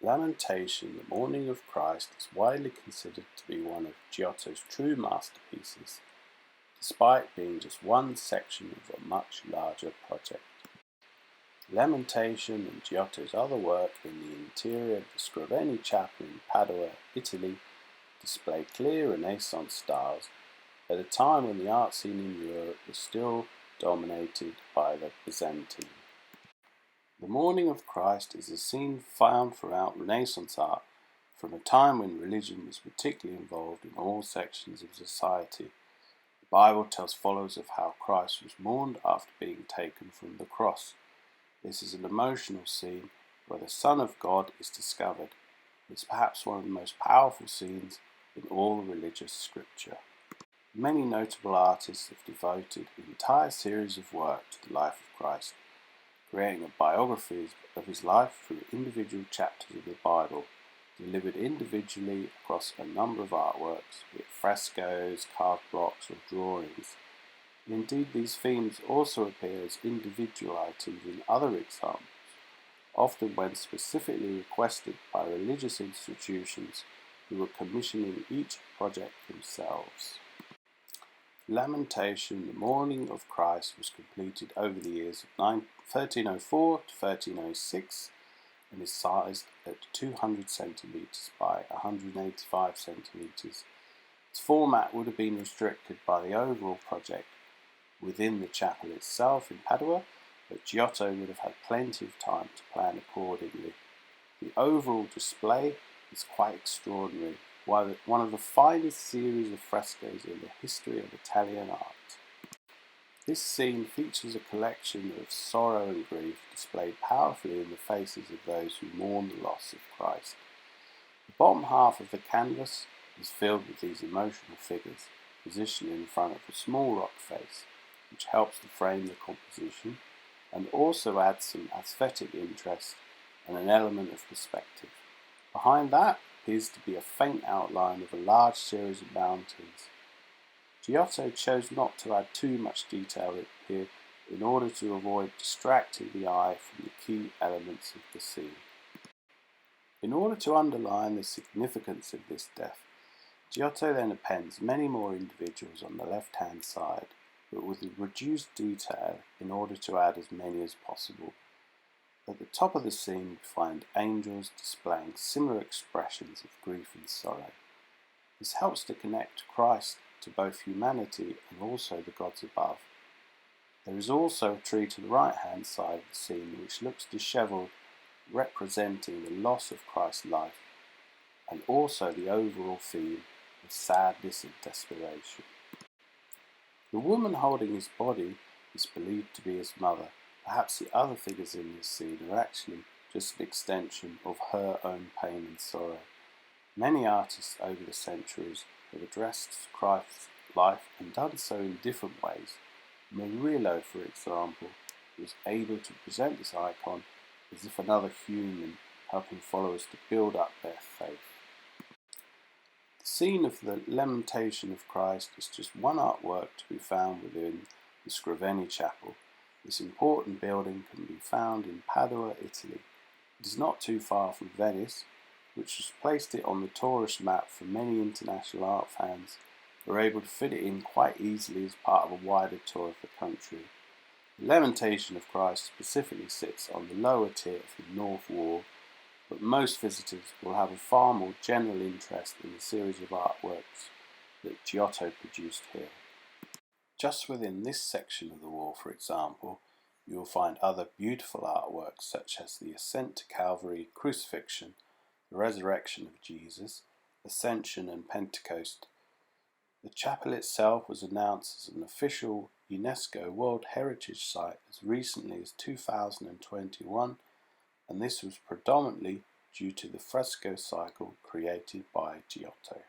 Lamentation, the Mourning of Christ, is widely considered to be one of Giotto's true masterpieces, despite being just one section of a much larger project. Lamentation and Giotto's other work in the interior of the Scrovegni Chapel in Padua, Italy, display clear Renaissance styles at a time when the art scene in Europe was still dominated by the Byzantine. The Mourning of Christ is a scene found throughout Renaissance art from a time when religion was particularly involved in all sections of society. The Bible tells followers of how Christ was mourned after being taken from the cross. This is an emotional scene where the Son of God is discovered. It's perhaps one of the most powerful scenes in all religious scripture. Many notable artists have devoted entire series of work to the life of Christ, creating a biography of his life through individual chapters of the Bible, delivered individually across a number of artworks, be it frescoes, carved blocks, or drawings. Indeed, these themes also appear as individual items in other examples, often when specifically requested by religious institutions who were commissioning each project themselves. Lamentation, the Mourning of Christ, was completed over the years of 1304 to 1306 and is sized at 200 centimetres by 185 centimetres. Its format would have been restricted by the overall project within the chapel itself in Padua, but Giotto would have had plenty of time to plan accordingly. The overall display is quite extraordinary, one of the finest series of frescoes in the history of Italian art. This scene features a collection of sorrow and grief displayed powerfully in the faces of those who mourn the loss of Christ. The bottom half of the canvas is filled with these emotional figures, positioned in front of a small rock face, which helps to frame the composition and also adds some aesthetic interest and an element of perspective. Behind that appears to be a faint outline of a large series of mountains. Giotto chose not to add too much detail here in order to avoid distracting the eye from the key elements of the scene. In order to underline the significance of this death, Giotto then appends many more individuals on the left-hand side, but with a reduced detail in order to add as many as possible. At the top of the scene, we find angels displaying similar expressions of grief and sorrow. This helps to connect Christ to both humanity and also the gods above. There is also a tree to the right-hand side of the scene which looks dishevelled, representing the loss of Christ's life, and also the overall theme of sadness and desperation. The woman holding his body is believed to be his mother. Perhaps the other figures in this scene are actually just an extension of her own pain and sorrow. Many artists over the centuries have addressed Christ's life and done so in different ways. Murillo, for example, was able to present this icon as if another human, helping followers to build up their faith. The scene of the Lamentation of Christ is just one artwork to be found within the Scrovegni Chapel. This important building can be found in Padua, Italy. It is not too far from Venice, which has placed it on the tourist map for many international art fans who are able to fit it in quite easily as part of a wider tour of the country. The Lamentation of Christ specifically sits on the lower tier of the north wall, but most visitors will have a far more general interest in the series of artworks that Giotto produced here. Just within this section of the wall, for example, you will find other beautiful artworks such as the Ascent to Calvary, Crucifixion, the Resurrection of Jesus, Ascension and Pentecost. The chapel itself was announced as an official UNESCO World Heritage Site as recently as 2021, and this was predominantly due to the fresco cycle created by Giotto.